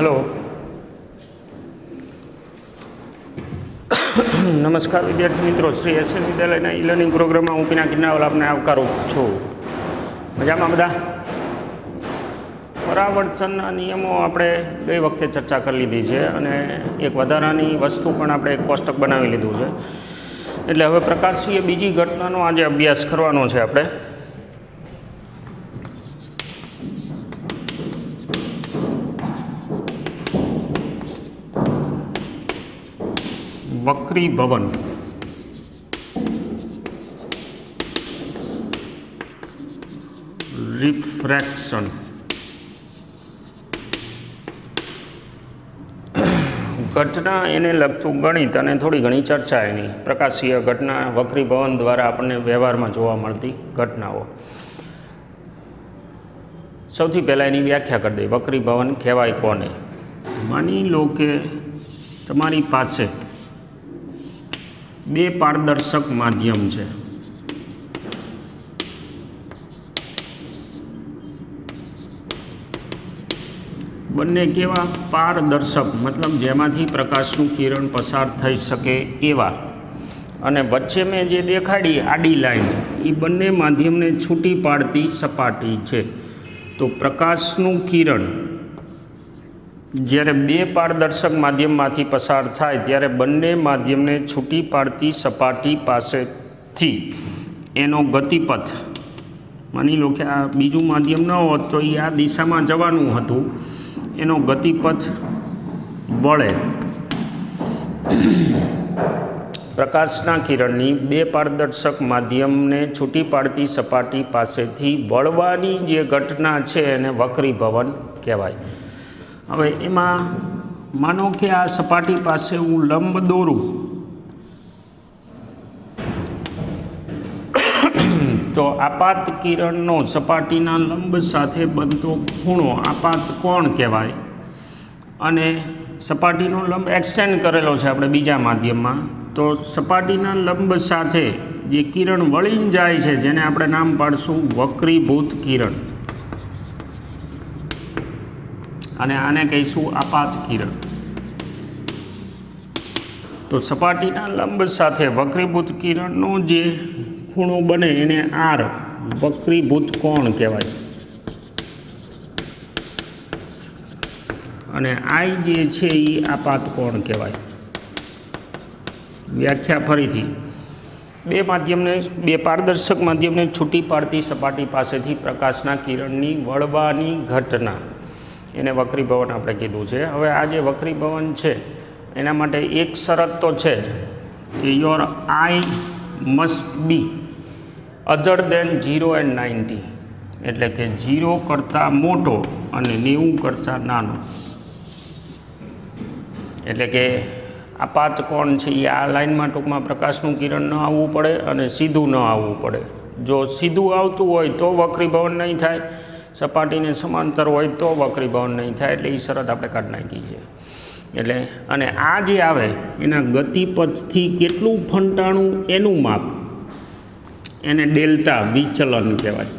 Hello नमस्कार विद्यार्थी मित्रों, श्री एसएन विद्यालयના ઈ લર્નિંગ પ્રોગ્રામમાં હું પિનાકી નાવલ આપને આવકારું છું। મજામાં બધા? પરાવર્તનના નિયમો આપણે ગઈ વખતે ચર્ચા કરી લીધી છે અને એક વધારાની વસ્તુ પણ આપણે એક કોષ્ટક બનાવી લીધું છે। એટલે હવે પ્રકાશીય બીજી ઘટનાનો આજે અભ્યાસ કરવાનો છે આપણે। વક્રીભવન રિફ્રેક્શન ઘટના એને લગતું ગણિત અને થોડી ઘણી ચર્ચા એની પ્રકાશીય ઘટના વક્રીભવન દ્વારા આપણને વ્યવહારમાં જોવા મળતી ઘટનાઓ। સૌથી પહેલાં એની વ્યાખ્યા કરી દઈએ। વક્રીભવન કહેવાય કોને? માની લો કે તમારી પાસે બે પારદર્શક માધ્યમ છે। બંને કેવા? પારદર્શક, મતલબ જેમાંથી પ્રકાશનું કિરણ પસાર થઈ શકે એવા। અને વચ્ચે મેં જે દેખાડી આડી લાઈન, એ બંને માધ્યમને છૂટી પાડતી સપાટી છે। તો પ્રકાશનું કિરણ જ્યારે બે પારદર્શક માધ્યમમાંથી પસાર થાય ત્યારે બંને માધ્યમને છૂટી પાડતી સપાટી પાસેથી એનો ગતિપથ, માની લો કે આ બીજું માધ્યમ ન હોત તો એ આ દિશામાં જવાનું હતું, એનો ગતિપથ વળે। પ્રકાશના કિરણની બે પારદર્શક માધ્યમને છૂટી પાડતી સપાટી પાસેથી વળવાની જે ઘટના છે એને વક્રીભવન કહેવાય। હવે એમાં માનો કે આ સપાટી પાસે હું લંબ દોરું તો આપાત કિરણનો સપાટીના લંબ સાથે બનતો ખૂણો આપાત કોણ કહેવાય। અને સપાટીનો લંબ એક્સટેન્ડ કરેલો છે આપણે બીજા માધ્યમમાં, તો સપાટીના લંબ સાથે જે કિરણ વળીને જાય છે જેને આપણે નામ પાડશું વક્રીભૂત કિરણ, અને આને કહીશું આપાત કિરણ। તો સપાટીના લંબ સાથે વક્રીભૂત કિરણનો જે ખૂણો બને એને આર વક્રીભૂત કોણ કહેવાય। અને આઈ જે છે એ આપાત કોણ કહેવાય। વ્યાખ્યા ફરીથી, બે પારદર્શક માધ્યમને છૂટી પાડતી સપાટી પાસેથી પ્રકાશના કિરણની વળવાની ઘટના એને વક્રીભવન આપણે કીધું છે। હવે આ જે વક્રીભવન છે એના માટે એક શરત તો છે જ કે your I must be other then 0 and 90, એટલે કે 0 કરતાં મોટો અને 90 કરતાં નાનો। એટલે કે આપાત કોણ છે એ આ લાઈનમાં ટૂંકમાં પ્રકાશનું કિરણ ન આવવું પડે અને સીધું ન આવવું પડે। જો સીધું આવતું હોય તો વક્રીભવન નહીં થાય, સપાટીને સમાંતર હોય તો વક્રીભવન નહીં થાય, એટલે એ શરત આપણે કાઢી નાખી છે। એટલે અને આ જે આવે એના ગતિપથથી કેટલું ફંટાણું એનું માપ, એને ડેલ્ટા વિચલન કહેવાય।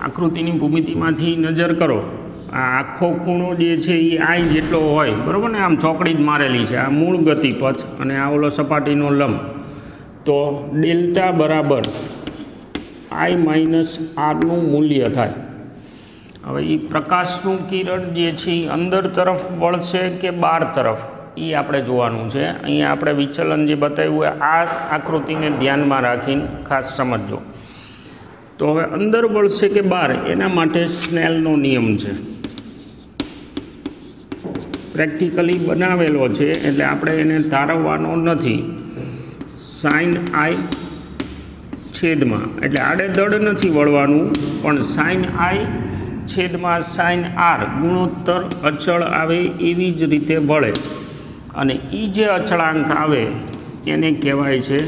આકૃતિની ભૂમિતિમાંથી નજર કરો, આ આખો ખૂણો જે છે એ આઈ જેટલો હોય, બરાબર ને? આમ ચોકડી જ મારેલી છે, આ મૂળ ગતિપથ અને આ ઓલો સપાટીનો લંબ, તો ડેલ્ટા બરાબર આઈ માઇનસ આરનું મૂલ્ય થાય। હવે એ પ્રકાશનું કિરણ જે છે એ અંદર તરફ વળશે કે બહાર તરફ, એ આપણે જોવાનું છે। અહીંયા આપણે વિચલન જે બતાવ્યું આ આકૃતિને ધ્યાનમાં રાખીને ખાસ સમજજો। તો હવે અંદર વળશે કે બહાર, એના માટે સ્નેલનો નિયમ છે, પ્રેક્ટિકલી બનાવેલો છે, એટલે આપણે એને તારવવાનો નથી। સાઇન આઈ છેદમાં, એટલે આડેધડ નથી વળવાનું, પણ સાઇન આઈ છેદમાં સાઇન આર ગુણોત્તર અચળ આવે એવી જ રીતે વળે। અને એ જે અચળાંક આવે એને કહેવાય છે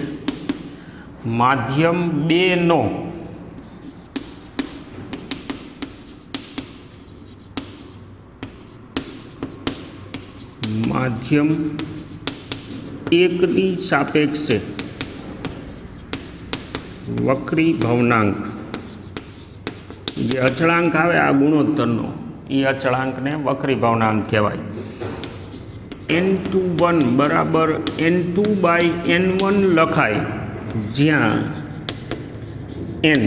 માધ્યમ 2 નો માધ્યમ 1 ની સાપેક્ષે વક્રીભવનાંક। જે અચળાંક આવે આ ગુણોત્તરનો એ અચળાંકને વક્રી ભવનાંક કહેવાય. n21 બરાબર n2/n1 લખાય, જ્યાં n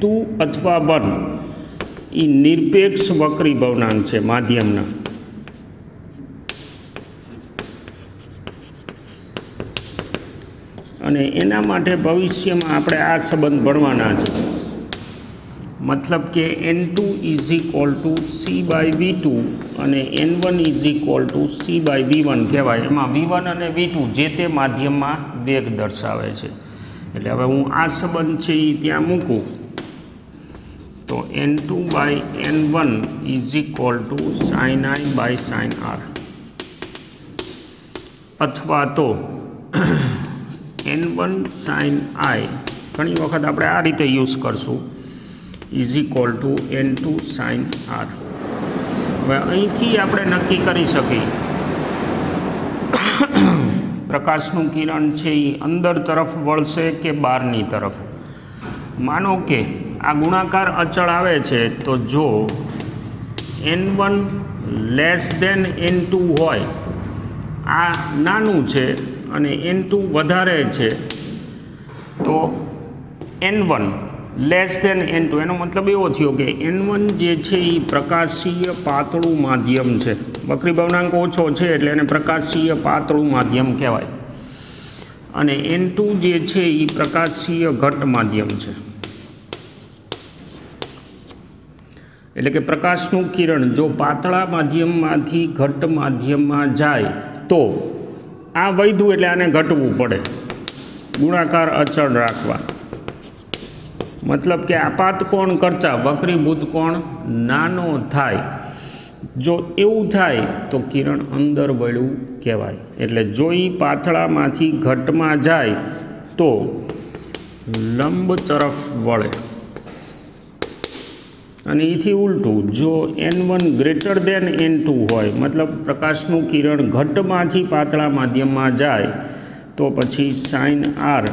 2 અથવા 1 એ નિરપેક્ષ વક્રી ભવનાંક છે માધ્યમના. અને એના માટે ભવિષ્યમાં આપણે આ સંબંધ ભણવાના છે. મતલબ કે n2 = c/v2 અને n1 = c/v1 કહેવાય. એમાં v1 અને v2 જે તે માધ્યમમાં વેગ દર્શાવે છે. એટલે હવે હું આ સંબંધ છે એ ત્યાં મૂકું તો n2/n1 = sin I/sin r, અથવા તો n1 sin I ઘણી વખત આપણે આ રીતે યુઝ કરશું = n2 sin r. હવે અહીંથી આપણે નક્કી કરી શકીએ પ્રકાશનું કિરણ છે એ અંદર તરફ વળશે કે બહારની તરફ. માનો કે આ ગુણાકાર અચળ આવે છે, તો જો n1 < n2 હોય, આ નાનું છે અને n2 વધારે છે, તો n1 < n2 એનો મતલબ એવો થયો કે n1 જે છે એ પ્રકાશીય પાતળું માધ્યમ છે. વક્રી ભવનાંક ઓછો છે એટલે એને પ્રકાશીય પાતળું માધ્યમ કહેવાય. અને n2 જે છે એ પ્રકાશીય ઘટ્ટ માધ્યમ છે. એટલે કે પ્રકાશનું કિરણ જો પાતળા માધ્યમમાંથી ઘટ્ટ માધ્યમમાં જાય તો આ વધ્યું એટલે આને ઘટવું પડે, ગુણાકાર અચળ રાખવા. મતલબ કે આપાત કોણ કરતાં વક્રીભૂત કોણ નાનો થાય. જો એવું થાય તો કિરણ અંદર વળ્યું કહેવાય. એટલે જો એ પાતળામાંથી ઘટમાં જાય તો લંબ તરફ વળે. અને એથી ઉલટું જો n1 < n2 હોય, મતલબ પ્રકાશનું કિરણ ઘટમાંથી પાતળા માધ્યમમાં જાય તો પછી sin r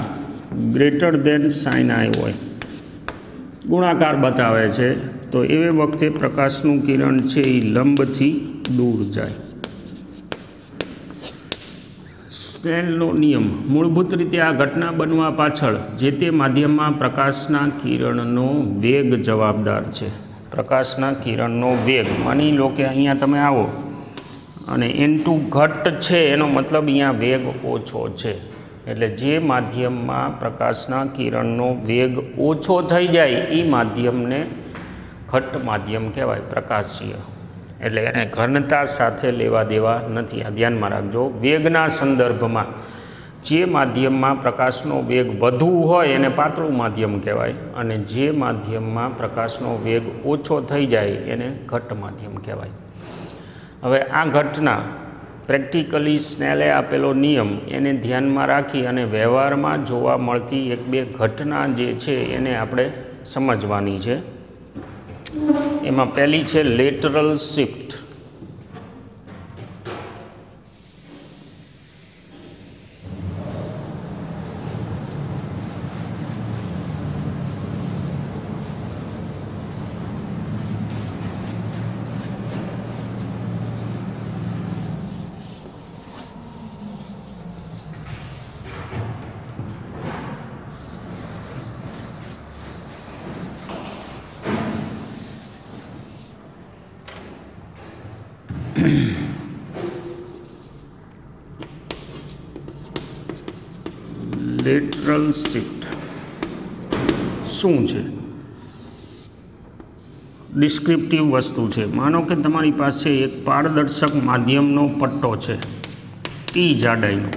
< sin I હોય, ગુણાકાર બતાવે છે. તો એ વખતે પ્રકાશનું કિરણ છે એ લંબથી દૂર જાય. સ્નેલનો નિયમ. મૂળભૂત રીતે આ ઘટના બનવા પાછળ જે તે માધ્યમમાં પ્રકાશના કિરણનો વેગ જવાબદાર છે. પ્રકાશના કિરણનો વેગ, માની લો કે અહીંયા તમે આવો અને n2 ઘટ્ટ છે, એનો મતલબ અહીંયા વેગ ઓછો છે. એટલે જે માધ્યમમાં પ્રકાશના કિરણનો વેગ ઓછો થઈ જાય એ માધ્યમને ઘટ્ટ માધ્યમ કહેવાય, પ્રકાશીય. એટલે એને ઘનતા સાથે લેવા દેવા નથી. આ ધ્યાનમાં રાખજો. વેગના સંદર્ભમાં જે માધ્યમમાં પ્રકાશનો વેગ વધુ હોય એને પાતળું માધ્યમ કહેવાય, અને જે માધ્યમમાં પ્રકાશનો વેગ ઓછો થઈ જાય એને ઘટ્ટ માધ્યમ કહેવાય. હવે આ ઘટના પ્રેક્ટિકલી સ્નેલે આપેલો નિયમ એને ધ્યાનમાં રાખી અને વ્યવહારમાં જોવા મળતી એક બે ઘટના જે છે એને આપણે સમજવાની છે. એમાં પહેલી છે લેટરલ શિફ્ટ. લેટરલ શિફ્ટ શું છે? ડિસ્ક્રિપ્ટિવ વસ્તુ છે. માનો કે તમારી પાસે એક પારદર્શક માધ્યમનો પટ્ટો છે t જાડાઈનો.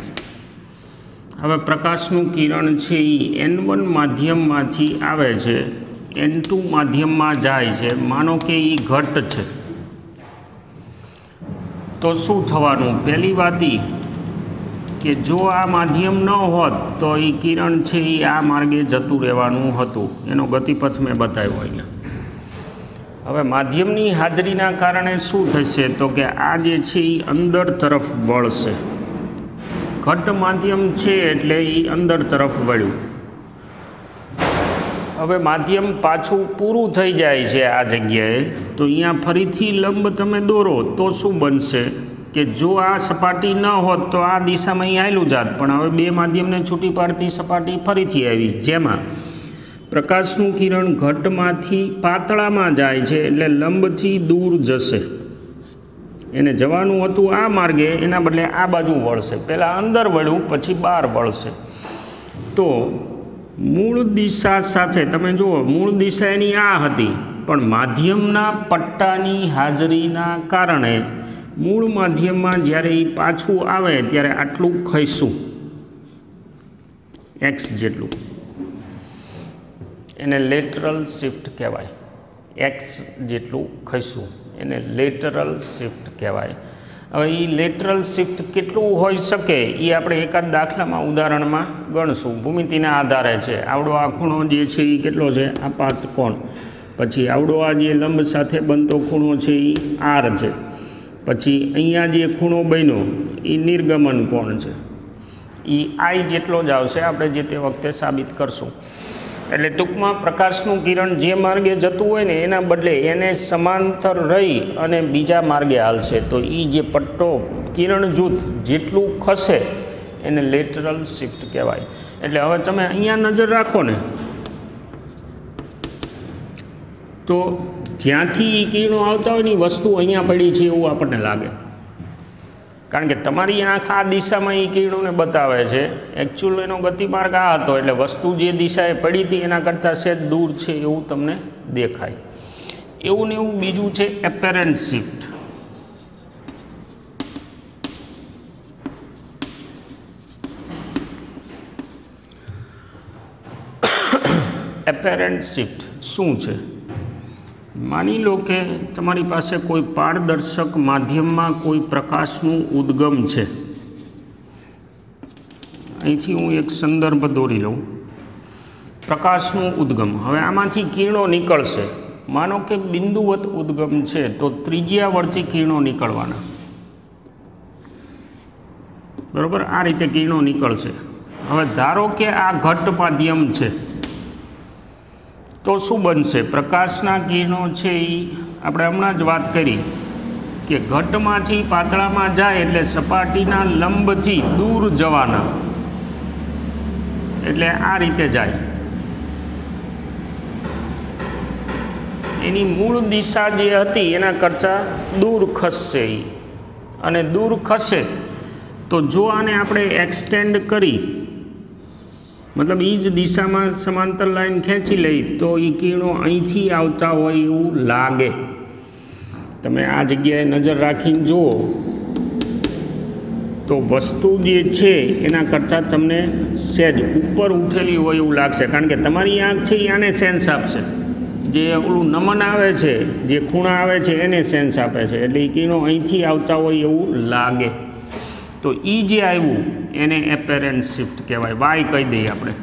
હવે પ્રકાશનું કિરણ છે એ n1 માધ્યમમાંથી આવે છે, n2 માધ્યમમાં જાય છે. માનો કે એ ઘટ્ટ છે, તો શું થવાનું? પહેલી વાત એ કે જો આ માધ્યમ ન હોત તો એ કિરણ છે એ આ માર્ગે જતું રહેવાનું હતું. એનો ગતિપથ મેં બતાવ્યો અહીંયા. હવે માધ્યમની હાજરીના કારણે શું થશે? તો કે આ જે છે એ અંદર તરફ વળશે. ઘટ્ટ માધ્યમ છે એટલે એ અંદર તરફ વળ્યું. હવે માધ્યમ પાછું પૂરું થઈ જાય છે આ જગ્યાએ, તો અહીંયા ફરીથી લંબ તમે દોરો તો શું બનશે કે જો આ સપાટી ન હોત તો આ દિશામાં અહીં આવેલું જાત, પણ હવે બે માધ્યમને છૂટી પાડતી સપાટી ફરીથી આવી, જેમાં પ્રકાશનું કિરણ ઘટમાંથી પાતળામાં જાય છે એટલે લંબથી દૂર જશે. એને જવાનું હતું આ માર્ગે, એના બદલે આ બાજુ વળશે. પહેલાં અંદર વળ્યું પછી બહાર વળશે. તો મૂળ દિશા સાથે તમે જુઓ, મૂળ દિશા એની આ હતી, પણ માધ્યમના પટ્ટાની હાજરીના કારણે મૂળ માધ્યમમાં જ્યારે એ પાછું આવે ત્યારે આટલું ખસ્યું, એક્સ જેટલું, એને લેટરલ શિફ્ટ કહેવાય. એક્સ જેટલું ખસ્યું એને લેટરલ શિફ્ટ કહેવાય. હવે એ લેટરલ શિફ્ટ કેટલું હોઈ શકે એ આપણે એકાદ દાખલામાં ઉદાહરણમાં ગણશું. ભૂમિતિના આધારે છે. આવડો આ ખૂણો જે છે એ કેટલો છે, આપાત કોણ. પછી આવડો આ જે લંબ સાથે બનતો ખૂણો છે એ આર છે. પછી અહીંયા જે ખૂણો બન્યો એ નિર્ગમન કોણ છે, એ આઈ જેટલો જ આવશે. આપણે જે તે વખતે સાબિત કરશું. એટલે ટૂંકમાં પ્રકાશનું કિરણ જે માર્ગે જતું હોય ને એના બદલે એને સમાંતર રહી અને બીજા માર્ગે હાલશે. તો એ જે પટ્ટો કિરણ જૂથ જેટલું ખસે એને લેટરલ શિફ્ટ કહેવાય. એટલે હવે તમે અહીંયા નજર રાખો ને, તો જ્યાંથી એ કિરણો આવતા હોય ને એ વસ્તુ અહીંયા પડી છે એવું આપણને લાગે, કારણ કે તમારી આંખ આ દિશામાં એ કિરણોને બતાવે છે. એકચ્યુઅલ એનો ગતિમાર્ગ આ હતો, એટલે વસ્તુ જે દિશાએ પડી હતી એના કરતાં સહેજ દૂર છે એવું તમને દેખાય. એવું ને એવું બીજું છે એપેરન્ટ શિફ્ટ. એપેરન્ટ શિફ્ટ શું છે? માની લો કે તમારી પાસે કોઈ પારદર્શક માધ્યમમાં કોઈ પ્રકાશનું ઉદ્ગમ છે. અહીંથી હું એક સંદર્ભ દોરી લઉં. પ્રકાશનું ઉદ્ગમ, હવે આમાંથી કિરણો નીકળશે. માનો કે બિંદુવત ઉદ્ગમ છે તો ત્રિજ્યાવર્તી કિરણો નીકળવાના, બરાબર? આ રીતે કિરણો નીકળશે. હવે ધારો કે આ ઘટ માધ્યમ છે, તો શું બનશે? પ્રકાશના કિરણો છે એ આપણે હમણાં જ વાત કરી કે ઘટમાંથી પાતળામાં જાય એટલે સપાટીના લંબથી દૂર જવાના, એટલે આ રીતે જાય. એની મૂળ દિશા જે હતી એના કરતાં દૂર ખસશે એ, અને દૂર ખસે તો જો આને આપણે એક્સટેન્ડ કરી, મતલબ એ જ દિશામાં સમાંતર લાઈન ખેંચી લઈ તો એ કિરણો અહીંથી આવતા હોય એવું લાગે. તમે આ જગ્યાએ નજર રાખીને જુઓ તો વસ્તુ જે છે એના કરતાં તમને સહેજ ઉપર ઉઠેલી હોય એવું લાગશે, કારણ કે તમારી આંખ છે એ આને સેન્સ આપશે. જે ઓલું નમન આવે છે, જે ખૂણા આવે છે એને સેન્સ આપે છે, એટલે એ કિરણો અહીંથી આવતા હોય એવું લાગે. તો એ જે આવ્યું એને એપેરન્ટ શિફ્ટ કહેવાય. વાય કહી દઈએ આપણે.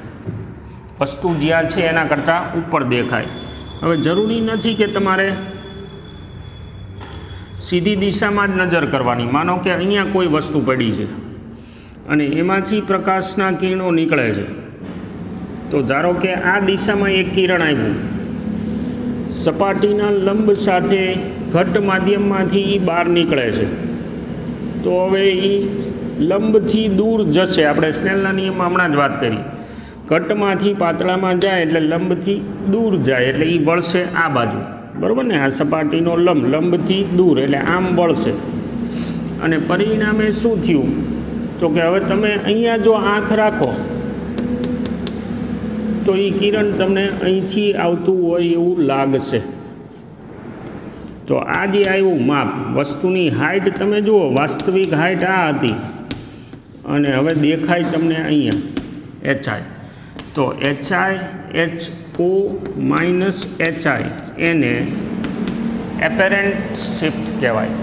વસ્તુ જ્યાં છે એના કરતાં ઉપર દેખાય. હવે જરૂરી નથી કે તમારે સીધી દિશામાં જ નજર કરવાની. માનો કે અહીંયા કોઈ વસ્તુ પડી છે અને એમાંથી પ્રકાશના કિરણો નીકળે છે, તો ધારો કે આ દિશામાં એક કિરણ આવ્યું, સપાટીના લંબ સાથે ઘટ માધ્યમમાંથી એ બહાર નીકળે છે, તો હવે એ લંબથી દૂર જશે. આપણે સ્નેલના નિયમમાં હમણાં જ વાત કરી, ઘટમાંથી પાતળામાં જાય એટલે લંબથી દૂર જાય, એટલે એ વળશે આ બાજુ, બરાબર ને? આ સપાટીનો લંબથી દૂર એટલે આમ વળશે. અને પરિણામે શું થયું તો કે હવે તમે અહીંયા જો આંખ રાખો તો એ કિરણ તમને અહીંથી આવતું હોય એવું લાગશે. તો આ જે આવ્યું માપ, વસ્તુની હાઇટ તમે જુઓ, વાસ્તવિક હાઇટ આ હતી અને હવે દેખાય તમને અહીંયા એચઆઈ. તો એચઆઈ HO માઇનસ એચઆઈ એને એપેરન્ટ શિફ્ટ કહેવાય.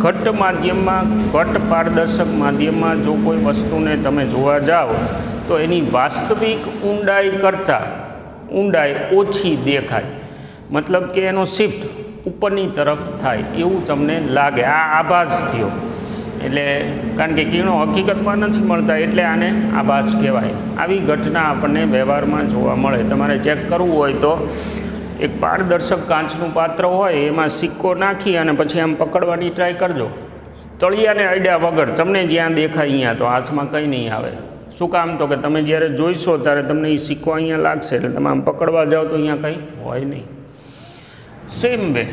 ઘટ માધ્યમમાં, ઘટ પારદર્શક માધ્યમમાં જો કોઈ વસ્તુને તમે જોવા જાઓ તો એની વાસ્તવિક ઊંડાઈ કરતાં ઊંડાઈ ઓછી દેખાય, મતલબ કે એનો શિફ્ટ ઉપરની તરફ થાય એવું તમને લાગે. આ આભાસ થયો. એટલે કારણ કે કિરણો હકીકતમાં નથી મળતા, એટલે આને આભાસ કહેવાય. આવી ઘટના આપણને વ્યવહારમાં જોવા મળે. તમારે ચેક કરવું હોય તો એક પારદર્શક કાચનું પાત્ર હોય, એમાં સિક્કો નાખી અને પછી આમ પકડવાની ટ્રાય કરજો. તળિયાને અડ્યા વગર તમને જ્યાં દેખાય અહીંયા, તો હાથમાં કંઈ નહીં આવે. શું કામ? તો કે તમે જ્યારે જોઈશો ત્યારે તમને એ સિક્કો અહીંયા લાગશે, એટલે તમે આમ પકડવા જાઓ તો અહીંયા કંઈ હોય નહીં. સેમ વે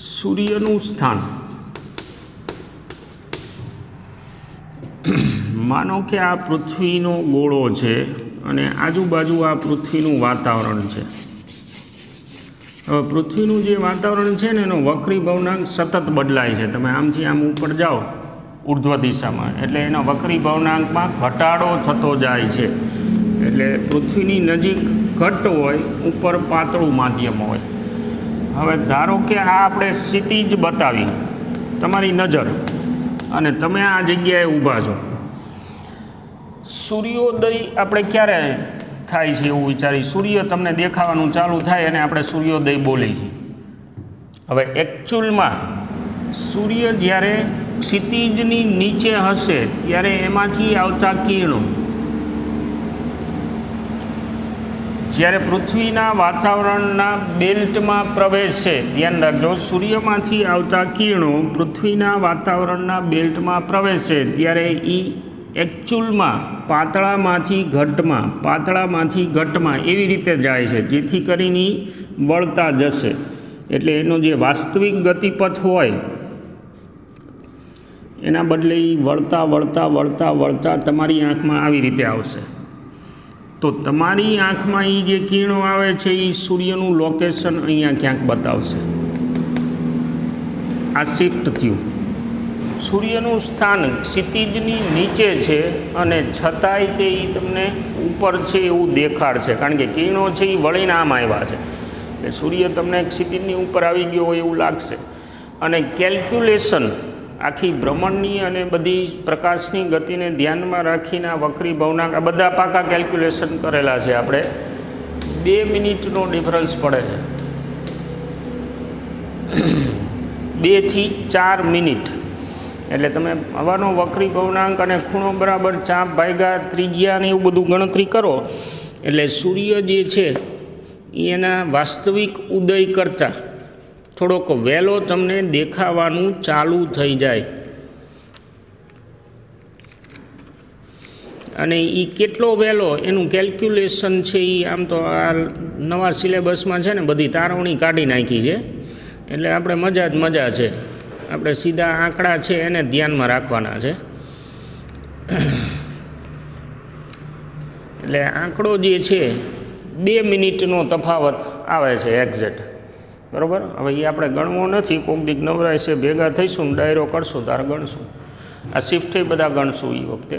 સૂર્યનું સ્થાન. માનો કે આ પૃથ્વીનો ગોળો છે અને આજુબાજુ આ પૃથ્વીનું વાતાવરણ છે. હવે પૃથ્વીનું જે વાતાવરણ છે ને, એનો વક્રી ભવનાંક સતત બદલાય છે. તમે આમથી આમ ઉપર જાઓ ઉર્ધ્વ દિશામાં, એટલે એના વક્રી ભવનાંકમાં ઘટાડો થતો જાય છે. એટલે પૃથ્વીની નજીક ઘટ્ટ હોય, ઉપર પાતળું માધ્યમ હોય. હવે ધારો કે આ આપણે ક્ષિતિજ બતાવી તમારી નજર, અને તમે આ જગ્યાએ ઊભા છો. સૂર્યોદય આપણે ક્યારે થાય છે એવું વિચારી, સૂર્ય તમને દેખાવાનું ચાલુ થાય અને આપણે સૂર્યોદય બોલી છીએ. હવે એકચ્યુઅલમાં સૂર્ય જ્યારે ક્ષિતિજની નીચે હશે ત્યારે એમાંથી આવતા કિરણો જ્યારે પૃથ્વીના વાતાવરણના બેલ્ટમાં પ્રવેશે, ધ્યાન રાખજો, સૂર્યમાંથી આવતા કિરણો પૃથ્વીના વાતાવરણના બેલ્ટમાં પ્રવેશે ત્યારે એ એકચ્યુઅલમાં પાતળામાંથી ઘટમાં એવી રીતે જાય છે, જેથી કરીને વળતા જશે. એટલે એનો જે વાસ્તવિક ગતિપથ હોય એના બદલે એ વળતા તમારી આંખમાં આવી રીતે આવશે. તો તમારી આંખમાં એ જે કિરણો આવે છે એ સૂર્યનું લોકેશન અહીંયા ક્યાંક બતાવશે. આ શિફ્ટ થયું. સૂર્યનું સ્થાન ક્ષિતિજની નીચે છે અને છતાંય તે તમને ઉપર છે એવું દેખાડશે, કારણ કે કિરણો છે એ વળીને આમ આવ્યા છે, એટલે સૂર્ય તમને ક્ષિતિજની ઉપર આવી ગયો હોય એવું લાગશે. અને કેલ્ક્યુલેશન આખી ભ્રમણની અને બધી પ્રકાશની ગતિને ધ્યાનમાં રાખીને આ વક્રી ભવનાંક, આ બધા પાકા કેલ્ક્યુલેશન કરેલા છે આપણે. 2 મિનિટનો ડિફરન્સ પડે છે, 2 થી 4 મિનિટ. એટલે તમે હવાનો વક્રી ભવનાંક અને ખૂણો બરાબર 4 ત્રિજ્યા ને એવું બધું ગણતરી કરો, એટલે સૂર્ય જે છે એના વાસ્તવિક ઉદય કરતાં થોડોક વહેલો તમને દેખાવાનું ચાલુ થઈ જાય. અને એ કેટલો વહેલો એનું કેલ્ક્યુલેશન છે એ આમ તો આ નવા સિલેબસમાં છે ને બધી તારવણી કાઢી નાખી છે, એટલે આપણે મજા છે. આપણે સીધા આંકડા છે એને ધ્યાનમાં રાખવાના છે. એટલે આંકડો જે છે 2 મિનિટનો તફાવત આવે છે એક્ઝેક્ટ, બરાબર. હવે એ આપણે ગણવો નથી, કોઈક દીક નવરાય છે ભેગા થઈશું ને ડાયરો કરશું ત્યારે ગણશું. આ શિફ્ટ બધા ગણશું એ વખતે.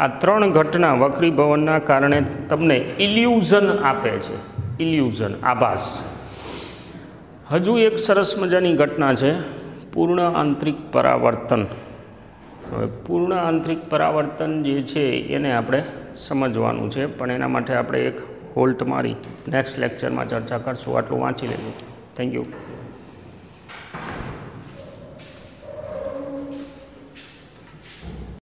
આ 3 ઘટના વક્રી ભવનના કારણે તમને ઇલ્યુઝન આપે છે, ઇલ્યુઝન, આભાસ. હજુ એક સરસ મજાની ઘટના છે, પૂર્ણ આંતરિક પરાવર્તન. હવે પૂર્ણ આંતરિક પરાવર્તન જે છે એને આપણે સમજવાનું છે, પણ એના માટે આપણે એક હોલ્ટ મારી નેક્સ્ટ લેક્ચરમાં ચર્ચા કરશું. આટલું વાંચી લેજો. Thank you.